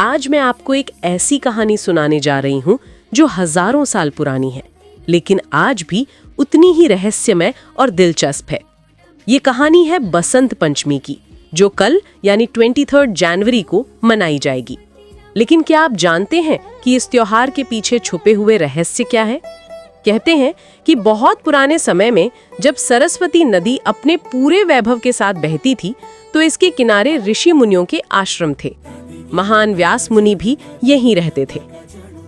आज मैं आपको एक ऐसी कहानी सुनाने जा रही हूँ जो हजारों साल पुरानी है, लेकिन आज भी उतनी ही रहस्यमय और दिलचस्प है। ये कहानी है बसंत पंचमी की, जो कल यानी 23 जनवरी को मनाई जाएगी। लेकिन क्या आप जानते हैं कि इस त्योहार के पीछे छुपे हुए रहस्य क्या है? कहते हैं कि बहुत पुराने समय में जब सरस्वती नदी अपने पूरे वैभव के साथ बहती थी, तो इसके किनारे ऋषि मुनियों के आश्रम थे। महान व्यास मुनि भी यहीं रहते थे।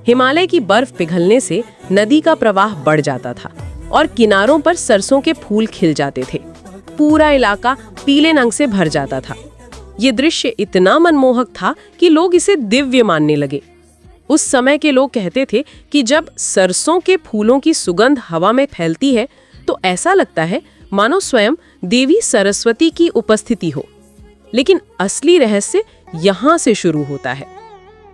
हिमालय की बर्फ पिघलने से नदी का प्रवाह बढ़ जाता था और किनारों पर सरसों के फूल खिल जाते थे। पूरा इलाका पीले रंग से भर जाता था। ये दृश्य इतना मनमोहक था कि लोग इसे दिव्य मानने लगे। उस समय के लोग कहते थे कि जब सरसों के फूलों की सुगंध हवा में फैलती है तो ऐसा लगता है मानो स्वयं देवी सरस्वती की उपस्थिति हो। लेकिन असली रहस्य यहाँ से शुरू होता है।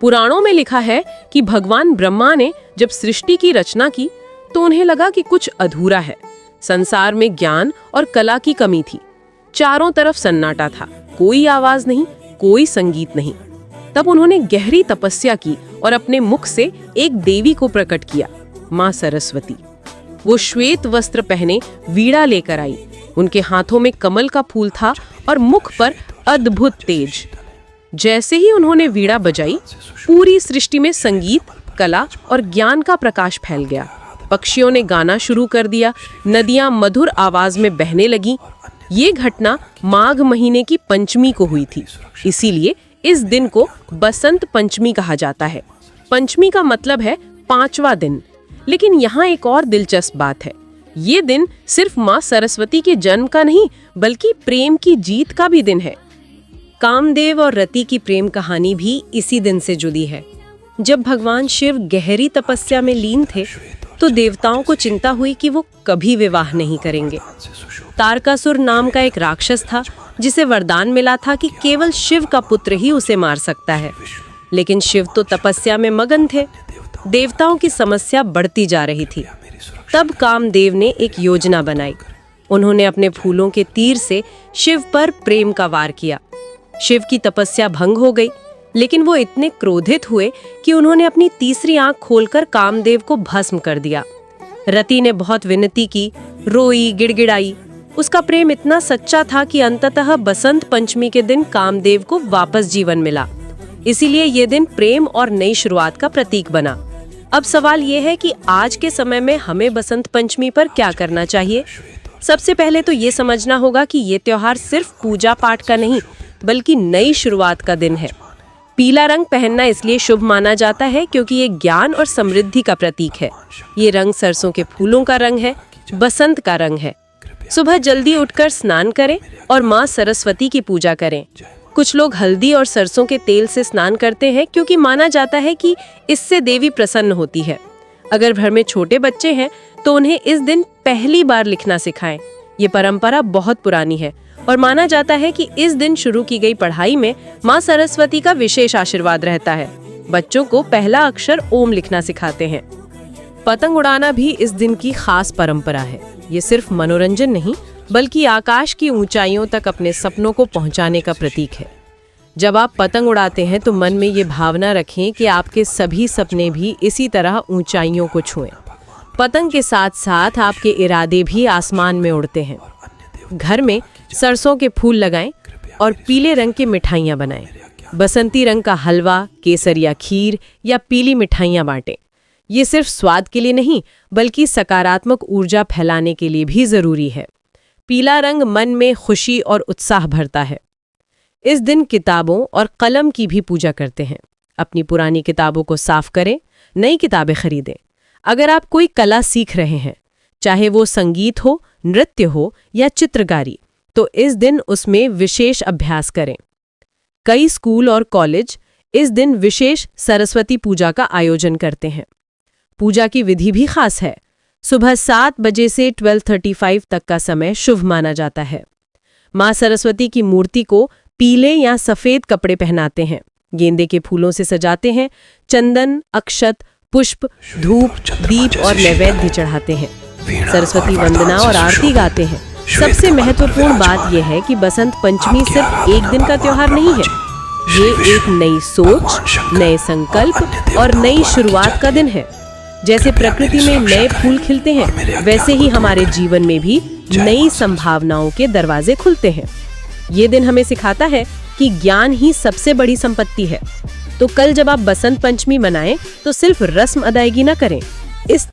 पुराणों में लिखा है कि भगवान ब्रह्मा ने जब सृष्टि की रचना की तो उन्हें लगा कि कुछ अधूरा है। संसार में ज्ञान और कला की कमी थी। चारों तरफ सन्नाटा था, कोई आवाज नहीं, कोई संगीत नहीं। तब उन्होंने गहरी तपस्या की और अपने मुख से एक देवी को प्रकट किया, माँ सरस्वती। वो श्वेत वस्त्र पहने वीणा लेकर आई। उनके हाथों में कमल का फूल था और मुख पर अद्भुत तेज। जैसे ही उन्होंने वीणा बजाई, पूरी सृष्टि में संगीत, कला और ज्ञान का प्रकाश फैल गया। पक्षियों ने गाना शुरू कर दिया, नदियां मधुर आवाज में बहने लगीं। ये घटना माघ महीने की पंचमी को हुई थी। इसीलिए इस दिन को बसंत पंचमी कहा जाता है। पंचमी का मतलब है 5वां दिन। लेकिन यहाँ एक और दिलचस्प बात है। ये दिन सिर्फ माँ सरस्वती के जन्म का नहीं, बल्कि प्रेम की जीत का भी दिन है। कामदेव और रति की प्रेम कहानी भी इसी दिन से जुड़ी है। जब भगवान शिव गहरी तपस्या में लीन थे तो देवताओं को चिंता हुई कि वो कभी विवाह नहीं करेंगे। तारकासुर नाम का एक राक्षस था जिसे वरदान मिला था कि केवल शिव का पुत्र ही उसे मार सकता है। लेकिन शिव तो तपस्या में मगन थे। देवताओं की समस्या बढ़ती जा रही थी। तब कामदेव ने एक योजना बनाई। उन्होंने अपने फूलों के तीर से शिव पर प्रेम का वार किया। शिव की तपस्या भंग हो गई, लेकिन वो इतने क्रोधित हुए कि उन्होंने अपनी तीसरी आंख खोलकर कामदेव को भस्म कर दिया। रति ने बहुत विनती की, रोई, गिड़गिड़ाई। उसका प्रेम इतना सच्चा था कि अंततः बसंत पंचमी के दिन कामदेव को वापस जीवन मिला। इसीलिए ये दिन प्रेम और नई शुरुआत का प्रतीक बना। अब सवाल ये है कि आज के समय में हमें बसंत पंचमी पर क्या करना चाहिए? सबसे पहले तो ये समझना होगा कि ये त्योहार सिर्फ पूजा पाठ का नहीं, बल्कि नई शुरुआत का दिन है। पीला रंग पहनना इसलिए शुभ माना जाता है क्योंकि ये ज्ञान और समृद्धि का प्रतीक है। ये रंग सरसों के फूलों का रंग है, बसंत का रंग है। सुबह जल्दी उठकर स्नान करें और माँ सरस्वती की पूजा करें। कुछ लोग हल्दी और सरसों के तेल से स्नान करते हैं क्योंकि माना जाता है कि इससे देवी प्रसन्न होती है। अगर घर में छोटे बच्चे हैं तो उन्हें इस दिन पहली बार लिखना सिखाएं। ये परंपरा बहुत पुरानी है और माना जाता है कि इस दिन शुरू की गई पढ़ाई में माँ सरस्वती का विशेष आशीर्वाद रहता है। बच्चों को पहला अक्षर ओम लिखना सिखाते हैं। पतंग उड़ाना भी इस दिन की खास परंपरा है। ये सिर्फ मनोरंजन नहीं, बल्कि आकाश की ऊंचाइयों तक अपने सपनों को पहुंचाने का प्रतीक है। जब आप पतंग उड़ाते हैं तो मन में ये भावना रखें कि आपके सभी सपने भी इसी तरह ऊंचाइयों को छुएं। पतंग के साथ साथ आपके इरादे भी आसमान में उड़ते हैं। घर में सरसों के फूल लगाएं और पीले रंग की मिठाइयाँ बनाएं। बसंती रंग का हलवा, केसर या खीर या पीली मिठाइयाँ बांटें। ये सिर्फ स्वाद के लिए नहीं, बल्कि सकारात्मक ऊर्जा फैलाने के लिए भी जरूरी है। पीला रंग मन में खुशी और उत्साह भरता है। इस दिन किताबों और कलम की भी पूजा करते हैं। अपनी पुरानी किताबों को साफ करें, नई किताबें खरीदें। अगर आप कोई कला सीख रहे हैं, चाहे वो संगीत हो, नृत्य हो या चित्रकारी, तो इस दिन उसमें विशेष अभ्यास करें। कई स्कूल और कॉलेज इस दिन विशेष सरस्वती पूजा का आयोजन करते हैं। पूजा की विधि भी खास है। सुबह 7 बजे से 12:35 तक का समय शुभ माना जाता है। माँ सरस्वती की मूर्ति को पीले या सफेद कपड़े पहनाते हैं, गेंदे के फूलों से सजाते हैं, चंदन, अक्षत, पुष्प, धूप, दीप और नैवेद्य चढ़ाते हैं। सरस्वती वंदना और आरती गाते हैं। सबसे महत्वपूर्ण बात यह है कि बसंत पंचमी सिर्फ एक दिन का त्योहार नहीं है, ये एक नई सोच, नए संकल्प और नई शुरुआत का दिन है। जैसे प्रकृति में नए फूल खिलते हैं, वैसे ही हमारे जीवन में भी नई संभावनाओं के दरवाजे खुलते हैं। ये दिन हमें सिखाता है कि ज्ञान ही सबसे बड़ी संपत्ति है। तो कल जब आप बसंत पंचमी मनाएं, तो सिर्फ रस्म अदायगी न करें। इस